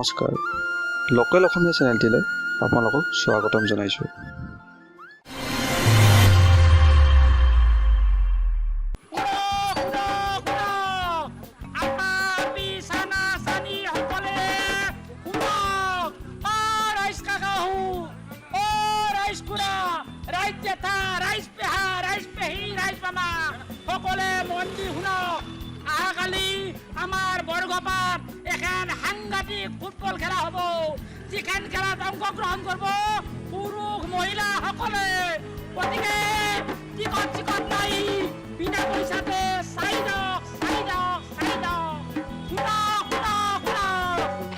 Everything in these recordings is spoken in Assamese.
নমস্কাৰ লোকেল অসমীয়া চেনেলটিলৈ আপোনালোকক স্বাগতম জনাইছোঁ। আমার বর্গপাত এখন সাংঘাতিক ফুটবল খেলা হব, যেখান খেলাত অংশগ্রহণ করব পুরুষ মহিলা সকলে। গতিকে টিকট চিকট নাই, বিনা পয়সাতে চাই যাওক চাই যাওক চাই যাওক। শুনা শুনা শুনা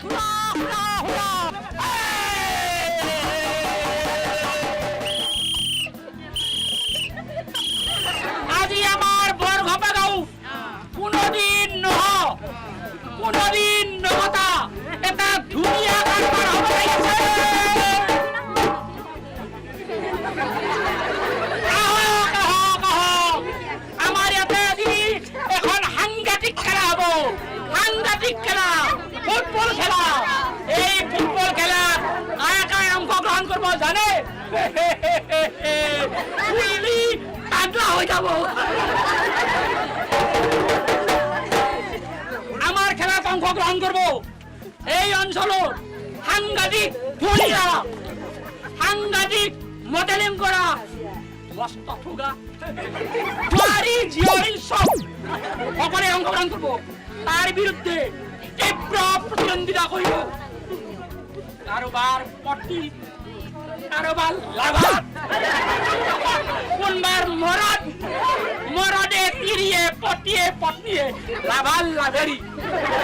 শুনা শুনা শুনা আজি আমার বৰঘপা গাঁও কোনোদিন কোনোদিন নহতা এটা ধুনীয়া কাৰবাৰ হ'ব লাগিছে। আহক আহক আহক, আমাৰ ইয়াতে আজি এখন সাংঘাতিক খেলা হ'ব, সাংঘাতিক খেলা, ফুটবল খেলা। এই ফুটবল খেলাত কাই অংশগ্ৰহণ কৰিব জানে? শুনিলি পাগলা হৈ যাব। আমার খেলাত অংশগ্রহণ করব এই অঞ্চলের সাংঘাতিক ধুনীয়া, সাংঘাতিক মডেলিং করা মস্ত ঠুগা জোয়ারি জিয়রি সব সকলে অংশগ্রহণ করব। তার বিরুদ্ধে তীব্র প্রতিদ্বন্দ্বিতা করব। কারোবার পট্টি, কারোবার লাভাত, কোনবার মরদ মরদে তিরিয়ে পটিয়ে পটনিয়ে লাভাল লাভেরি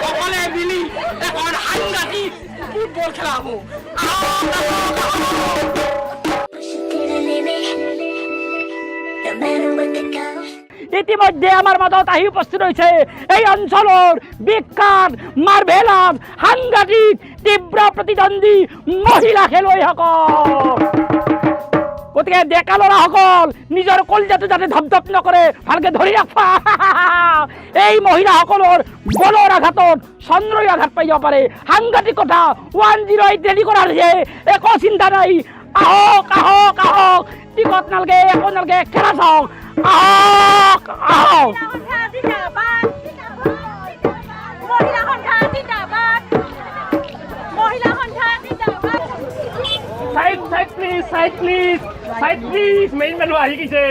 সকলে মিলি এখন সাংঘাতিক ফুটবল খেলা হব। ইতিমধ্যে আমার মাজত আহি উপস্থিত হয়েছে এই অঞ্চলের বিখ্যাত মার্ভেলাস সাংঘাতিক তীব্র প্রতিদ্বন্দ্বী মহিলা খেলুৱৈসকল। গতিকে ডেকা ল'ৰাসকল নিজৰ কলজাটো যাতে ধপধপ নকৰে ভালকে ধৰি ৰাখবা। এই মহিলাসকলৰ বলৰ আঘাতত চন্দ্ৰই আঘাত পাই যাব পাৰে। সাংঘাতিক কথা, 108 ৰেডি কৰা হৈছে, একো চিন্তা নাই। আহক আহক আহক, টিকট নালগে একো নালগে, খেলা চাওক। আহক আহক। Side please, side please, side please, main manu ahi gise.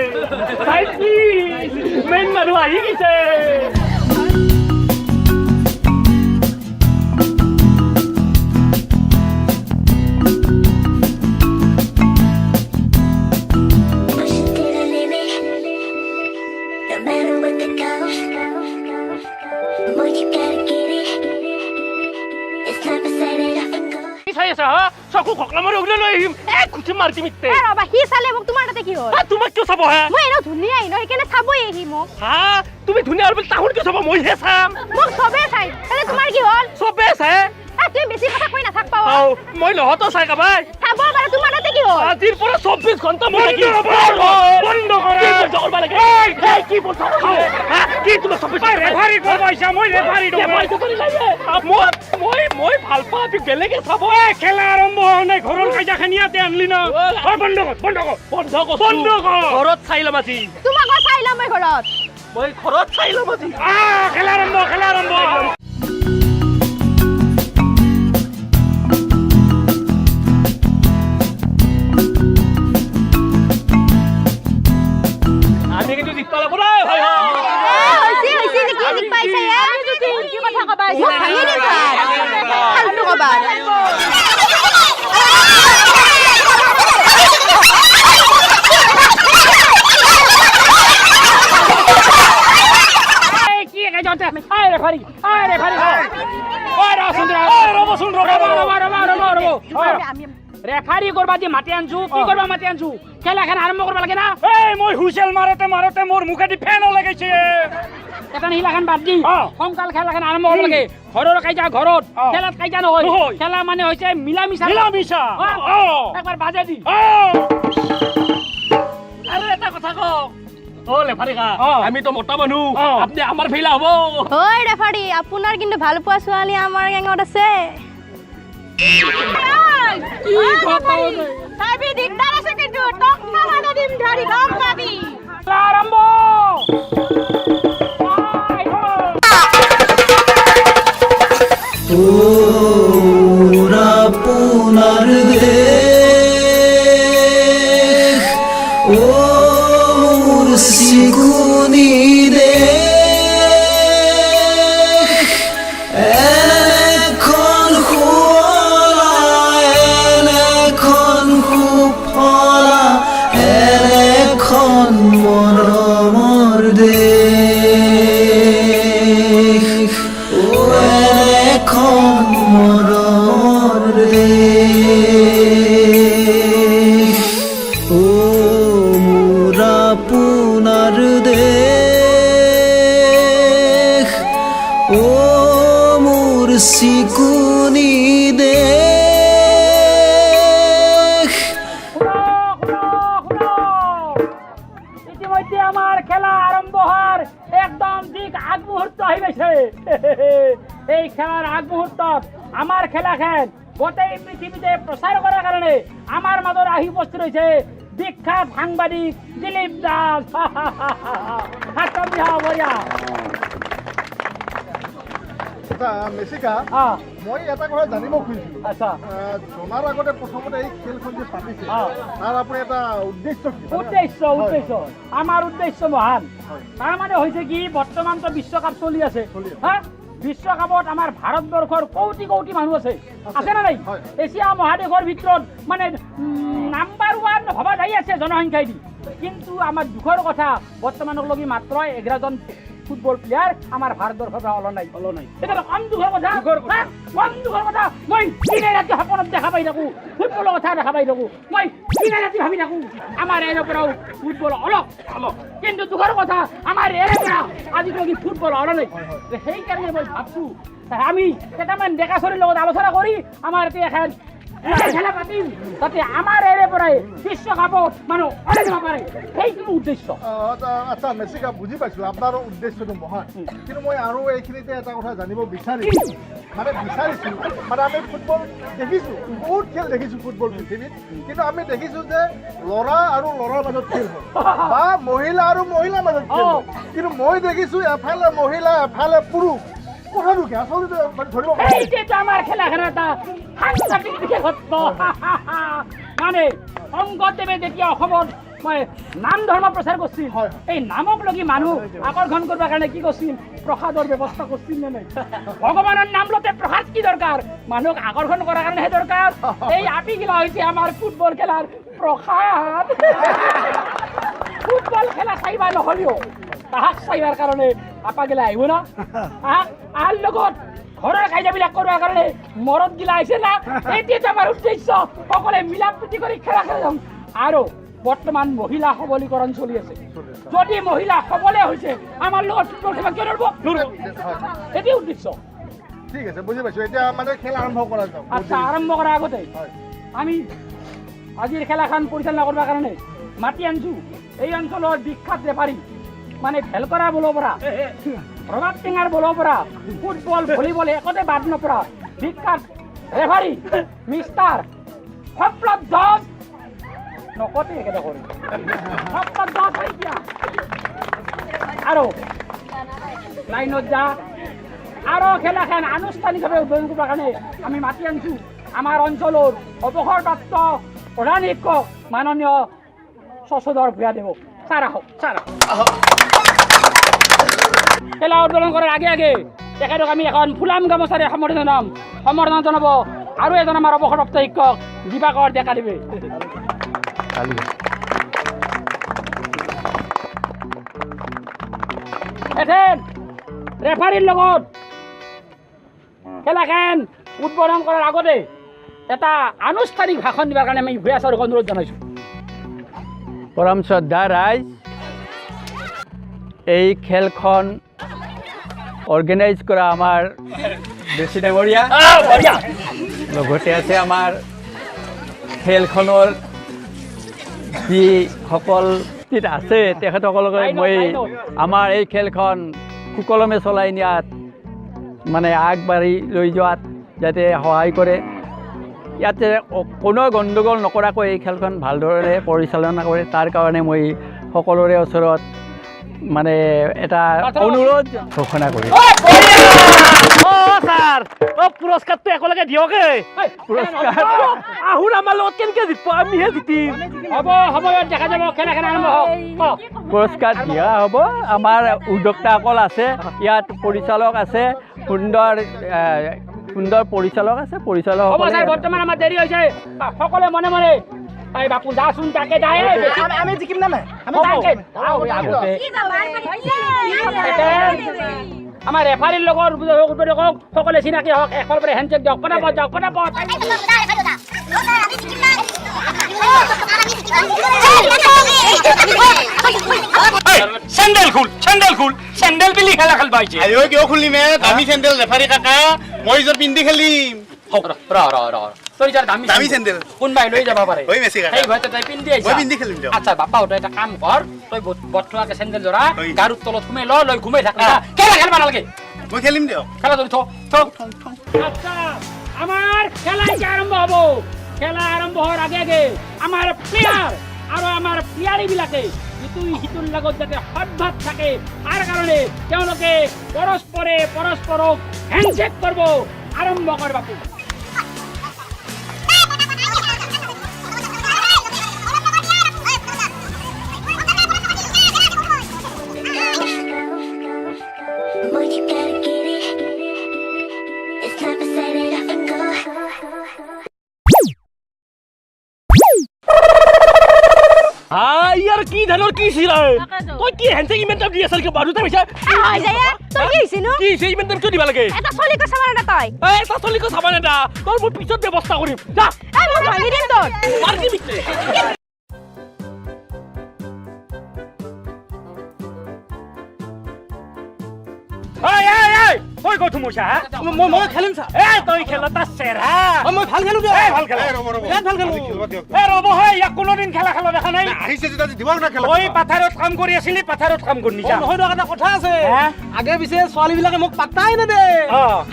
Side please, main manu ahi gise. চকু খকলা মাৰি উলাই লৈ আহিম, খুচি মাৰি দিমিতে। ৰবা, সি চালে মোক, তোমাৰ তাতে কি হ'ল? তোমাক কিয় চাব হে? মই এনে ধুনীয়া আহিলো, সেইকাৰণে চাবই আহি মোক। হা, তুমি ধুনীয়া বুলি তাহুন কিয় চাব? মইহে চাম। মোক চবে চাই, তাহলে তোমাৰ কি হ'ল? চবে চাই। তুমি বেছি কথা কৈ নাথাকবা। মই নহতো চাই কাবাই চাব পাৰে, তোমাৰ তাতে কি হ'ল? আজিৰ পৰা 24 ঘণ্টা মই থাকি বন্ধ কৰে। কৰিব লাগে। এই কি বলছ? হা, কি তুমি 24 ৰেফাৰী কৈছা? মই ৰেফাৰী মই ভাল পাওঁ, তুমি বেলেগে চাব। খেলা আৰম্ভ হোৱা নাই, ঘৰৰ কাজিয়াখানি ইয়াতে আনলি না। বন্ধ কৰ, বন্ধ কৰ, বন্ধ কৰ, বন্ধ কৰ। ঘৰত চাই ল'ম আজি। তোমাক চাই ল'ম মই ঘৰত। মই ঘৰত চাই ল'ম আজি। খেলা আৰম্ভ, খেলা আৰম্ভ। আমি কিন্তু জিতবা লাগব না। ভাই হৈছে কি জিক পাইছে? কি কথা কবা? মোক ভাঙি দিবা। ফালতু কবা। ৰেফাৰী কৰবা দি মাতি আনছো, কি কৰবা মাতি আনছো? খেলাখন আৰম্ভ কৰবা লাগে না। মই হুইচেল মাৰোতে মাৰোতে মোৰ মুখেদি ফেন ওলাইছে। এখন শিলাখন বাদ দি সোনকাল খেলাখন আৰম্ভ হ'ব লাগে। ঘৰৰ কাইজা ঘৰত, খেলাত কাইজা নহয়। খেলা মানে হৈছে মিলা মিছা। একবাৰ বাজে দি। আৰু এটা কথা কওঁ, আমি তো মোটা মানুহ, আপনি আমাৰ ফেলা হবো। ওই ৰেফাৰি, আপনাৰ কিন্তু ভাল পোৱা ছোৱালী আমাৰ গেঙত আছে। কি কথা চাবি দিগদাৰ আছে কিন্তু তোক মানে দিম ধৰি গম পাবি আৰম্ভ ওরা পুনার দেশ ও মুর্শিকুনি দেশ এখন খোলা এখন খুফলা এখন মরমর দেশ ও এখন মরমর দেশ ও মোরা পুনার দেশ ও মোর সিকুনি দেশ ইতিমধ্যে আমার খেলা আরম্ভ হওয়ার একদম ঠিক আগ মুহূর্ত হয়ে গেছে এই খেলার আগ মুহূর্তত আমার খেলা খেল গোটেই পৃথিবীতে প্রচার করার কারণে আমার মাদর আহি উপস্থিত রয়েছে বিখ্যাত সাংবাদিক দিলীপ দাস হাততালি দিয়া বঢ়িয়া মেচিকা অঁ মই এটা কথা জানিব খুজিছিলোঁ আচ্ছা জনাৰ আগতে প্ৰথমতে এই খেলখন যে পাতিছে তাৰ আপুনি এটা উদ্দেশ্য কি উদ্দেশ্য আমার উদ্দেশ্য মহান তার মানে হয়েছে কি বর্তমান তো বিশ্বকাপ চলি আছে হ্যাঁ বিশ্বকাপত আমার ভারতবর্ষর কোটি কোটি মানুষ আছে আছে না নাই এশিয়া মহাদেশৰ ভিতৰত মানে নাম্বাৰ 1 হবা যাই আছে জনসংখ্যাই দি কিন্তু আমাৰ দুখৰ কথা বৰ্তমানলৈকে মাত্ৰ 11 জন ফুটবল প্লেয়াৰ আমাৰ ভাৰতবৰ্ষৰ পৰা ওলোৱা নাই এটা কম দুখৰ কথা কম দুখৰ কথা মই দিনে ৰাতি সপনত দেখা পাই থাকো ফুটবলৰ কথা দেখা পাই থাকো মই দিনে ৰাতি ভাবি থাকো আমাৰ এৰে পৰাও ফুটবল অলক কিন্তু দুখৰ কথা আমাৰ এৰে পৰা আজিলৈকে ফুটবল ওলোৱা নাই সেইকাৰণে মই ভাবছো আমি কেইটামান ডেকা চলিৰ লগত আলোচনা কৰি আমাৰ এতিয়া এখন খেলা পাতিম তাতে আমাৰ এৰে পৰাই বিশ্বকাপত মানুহ ওলাই যাব পাৰে সেইটো উদ্দেশ্য আচ্ছা মেচিকা বুজি পাইছোঁ আপোনাৰ উদ্দেশ্যটো মহান কিন্তু মই আৰু এইখিনিতে এটা কথা জানিব বিচাৰিছোঁ মানে আমি ফুটবল দেখিছোঁ বহুত খেল দেখিছোঁ ফুটবল পৃথিৱীত কিন্তু আমি দেখিছোঁ যে ল'ৰা আৰু ল'ৰাৰ মাজত খেল হয় বা মহিলা আৰু মহিলাৰ মাজত খেল হয় কিন্তু মই দেখিছোঁ এফালে মহিলা এফালে পুৰুষ কথাটো কি আচলতে ধৰিব এইটো আমাৰ খেলাখন এটা সাংঘাতিক বিশেষত্ব মানে শংকৰদেৱে যেতিয়া অসমত মই নাম ধৰ্ম প্ৰচাৰ কৰিছিল এই নামক লগি মানুহ আকৰ্ষণ কৰিবৰ কাৰণে কি কৰিছিল প্ৰসাদৰ ব্যৱস্থা কৰিছিল নে নাই ভগৱানৰ নাম লতে প্ৰসাদ কি দৰকাৰ মানুহক আকৰ্ষণ কৰাৰ কাৰণেহে দৰকাৰ এই আপিগিলা হৈছে আমাৰ ফুটবল খেলাৰ প্ৰসাদ ফুটবল খেলা চাইবা নহ'লেও তাহাক চাইবাৰ কাৰণে আপাগিলা আহিব না আৰ লগত ঘৰৰ কাজিয়াবিলাক কৰাৰ কাৰণে মৰত গিলা আহিছে না এইটো আমাৰ উদ্দেশ্য সকলে মিলা প্ৰীতি কৰি খেলা খেলাম আৰু বৰ্তমান মহিলা সবলীকৰণ চলি আছে যদি মহিলা সবলে হৈছে আমাৰ লগত ফুটবল খেলা কিয় নৰব এইটো উদ্দেশ্য ঠিক আছে বুজি পাইছোঁ এতিয়া মানে খেল আৰম্ভ কৰা যাওক আচ্ছা আৰম্ভ কৰাৰ আগতে আমি আজিৰ খেলাখন পৰিচালনা কৰিবৰ কাৰণে মাতি আনিছোঁ এই অঞ্চলৰ বিখ্যাত ৰেফাৰী মানে ভেলকৰা বলৰ পৰা ৰবাব টেঙাৰ বলৰ পৰা ফুটবল ভলীবল একোতে বাদ নপৰা বিখ্যাত ৰেফাৰী মিষ্টাৰ সপ্লৱ দাস নকতে একেটা কৰি সপ্লৱ দাস এতিয়া আৰু লাইনত যা আৰু খেলাখন আনুষ্ঠানিকভাৱে উদ্বোধন কৰিবৰ কাৰণে আমি মাতি আনিছোঁ আমাৰ অঞ্চলৰ অৱসৰপ্ৰাপ্ত প্ৰধান শিক্ষক মাননীয় শশধৰ ভূঞাদেৱ ছাৰ আহক খেলা উদ্বোধন কৰাৰ আগে আগে তেখেতক আমি এখন ফুলাম গামোচাৰে সম্বৰ্ধনা জনাব আৰু এজন আমাৰ অৱসৰপ্ৰাপ্ত শিক্ষক দিবাকৰ ডেকা দেৱে এথেন ৰেফাৰীৰ লগত খেলাখন উদ্বোধন কৰাৰ আগতে এটা আনুষ্ঠানিক ভাষণ দিবৰ কাৰণে আমি ভূঞা ছাৰক অনুৰোধ জনাইছোঁ পৰম শ্ৰদ্ধা ৰাইজ এই খেলখন অৰ্গেনাইজ কৰা আমাৰ বেছি ডাঙৰীয়া লগতে আছে আমাৰ খেলখনৰ যিসকল আছে তেখেতসকলক মই আমাৰ এই খেলখন সুকলমে চলাই নিয়াত মানে আগবাঢ়ি লৈ যোৱাত যাতে সহায় কৰে ইয়াতে কোনো গণ্ডগোল নকৰাকৈ এই খেলখন ভালদৰে পৰিচালনা কৰে তাৰ কাৰণে মই সকলোৰে ওচৰত মানে এটা অনুৰোধ ঘোষণা কৰিছোঁ। স্যাৰ পুৰস্কাৰ তো একেলগে দিয়কে পুৰস্কাৰ আহুন আমার লগত কেনকে জিতব আমিহে জিতিম হ'ব হ'ব দেখা যাব খেলা আৰম্ভ হওক পুৰস্কাৰ দিয়া হ'ব। আমাৰ উদ্যোক্তাসকল আছে, ইয়াত পৰিচালক আছে, সুন্দৰ পৰিচালক আছে। হ'ব পৰিচালকসকলে স্যাৰ বৰ্তমান আমাৰ দেৰি হৈছে সকলোৱে মনে মনে এই বাপু যাচোন তাকে যায় আমি জিকিম না নাই আমাৰ ৰেফাৰীৰ লগত সকলোৱে চিনাকি হওক এফালৰ পৰা হেণ্ডছেক দিয়ক পটাপট যাওক পটাপট স্যান্ডেল খুল স্যান্ডেল পিলি খেলা খেলবা আইছে আইও কিয় খুলি মে দামী চেন্দেল ৰেফাৰী কাকা মই জোৰ পিন্ধি খেলিম তই যাৰ দামী দামী চেন্দেল কোনবাই লৈ যাব পাৰে ঐ মেছি কাকা এই ভয়তে তই পিন্ধি আহিছা মই পিন্ধি খেলিম দিয়ক আচ্ছা বাপা তই এটা কাম কৰ তই বটলাকে চেন্দেল জৰা হয়। গাৰুৰ তলত সোমাই লৈ ঘুমাই থাক খেলা খেলবা নালাগে মই খেলিম দিয়ক খেলা ধৰি আচ্ছা আমাৰ খেলা এতিয়া আৰম্ভ হ'ব খেলা আৰম্ভ হোৱাৰ আগে আগে আমাৰ প্লেয়াৰ আৰু আমাৰ প্লেয়াৰীবিলাকে সিটোৰ লগত যাতে সদ্ভাৱ থাকে তাৰ কাৰণে তেওঁলোকে পৰস্পৰক হেণ্ডছেক কৰিব আৰম্ভ কৰ বাপু Boy, you gotta get it. It's time to set it up and go. ইয়াৰ কি ধানৰ কি চিৰা তই কি হেনতে ইমান টাইম দি আছল কি বাৰুতে মিছা হৈ যায় তই কি হৈছে নো কি হৈছে ইমান টাইম কিয় দিবা লাগে এটা চলিক চামান এটা তই এটা চলিক চাবান এটা তোৰ মই পিছত ব্যৱস্থা কৰিম যা এই মই ভাঙি দিম তোৰ মাৰ কি মিছে তই কত মুছা মই খেলিম চা এ তই খেলতা চেৰা মই ভাল খেলো এ ভাল খেলো ভাল খেলো এ ৰব হয় ইয়াক কোনোদিন খেলা দেখা নাই আহিছে যেতিয়া দিবক না খেলা তই পাথাৰত কাম কৰি আছিলি পাথাৰত কাম কৰি নিছা নহয় এটা কথা আছে আগে পিছে ছোৱালীবিলাকে মোক পাত্তাই নেদে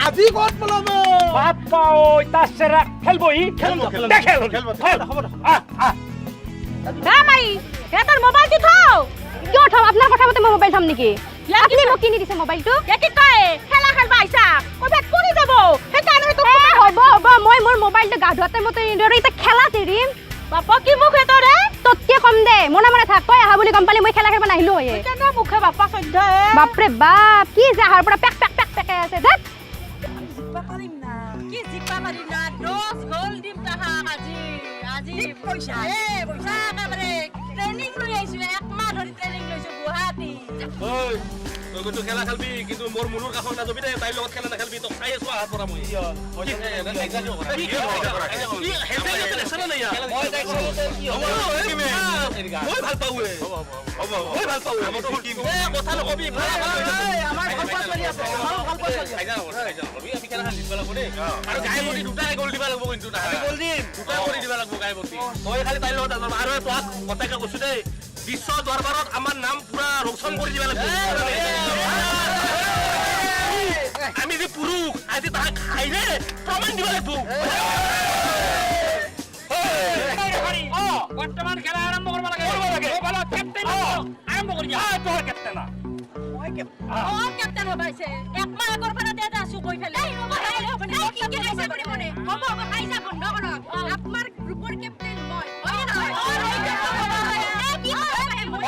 আজি ক'ত পলাব বাপ্পা ঐ তা চেৰা খেলব ই খেল হ্যাঁ মাই তোর মোবাইলটো থও কিয় থও আপনার কথা মতে মোবাইল থম নেকি আপনি মোক কিনি দিছে মোবাইলটো কি কয় খেলা খেলবা আইছা কবে পৰি যাব সেইকাৰণে তো হ'ব মই মোৰ মোবাইলটো গা ধুৱাতে মতে নিদৰে এটা খেলা তেৰিম বাপা কি মুখে তোৰে ততকে কম দে মনে মনে থাক কই আহা বুলি গম পালি মই খেলা খেলবা নাহিলো হয়ে কেনে মুখে বাপা সহ্য হে বাপৰে বাপ কি যে আহাৰ পৰা পেক আছে দেখ জিপা পাৰিম না কি জিপা পাৰিম না 10 গোল দিম তাহা আজি পইচা একেবাৰে ট্ৰেনিং লৈ আহিছো এক মাহ ধৰি ট্ৰেনিং লৈছো গুৱাহাটী ঐ তই কিন্তু খেলা খেলবি কিন্তু মোৰ মুনুৰ কাষত নাযাবি দে তাইৰ লগত খেলা নেখেলবি তই খাই আছো আহাৰ পৰা মই মই ভাল পাওঁ কথা নকবি আৰু গায়বতী দুটাই গ'ল দিব লাগিব কিন্তু দুটা কৰি দিব লাগিব গায়বতী তই খালি তাইৰ লগত আৰু তোক কথাকে কৈছো দেই বিশ্ব দৰবাৰত আমাৰ নাম পুৰা ৰোচন কৰি দিব লাগিব আমি যে পুৰুষ আজি তাক খাইলে প্ৰমাণ দিব লাগিব বৰ্তমান খেলা আৰম্ভ কৰিব লাগে বলো কেপ্টেইন আৰম্ভ কৰি দিয়া তোৰ কেপ্টেইন কেপ্টেইন হবাইছে এক মাহ আগৰ পৰা দেতা আছো কৈ ফেলে হ'ব কি খাইছে বুলি মনে হ'ব খাইছা বন্ধ কৰ আপোনাৰ গ্ৰুপৰ কেপ্টেইন মই হয় না কি হয় মই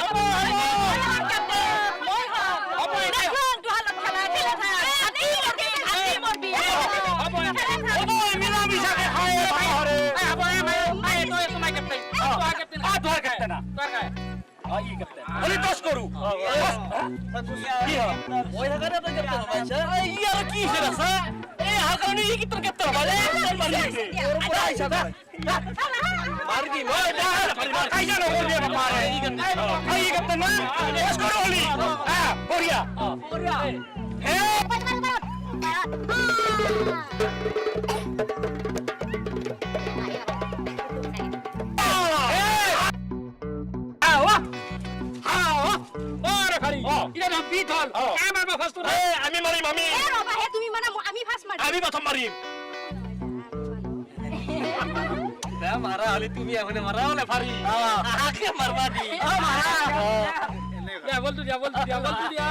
আমি মাৰিম আমি তুমি মানে আমি ফাৰ্ষ্ট মাৰিম আমি প্ৰথম মাৰিম মাৰা হলে তুমি এখনে মাৰা হলে ফাৰি আহাকে মাৰবা দি বলটো দিয়া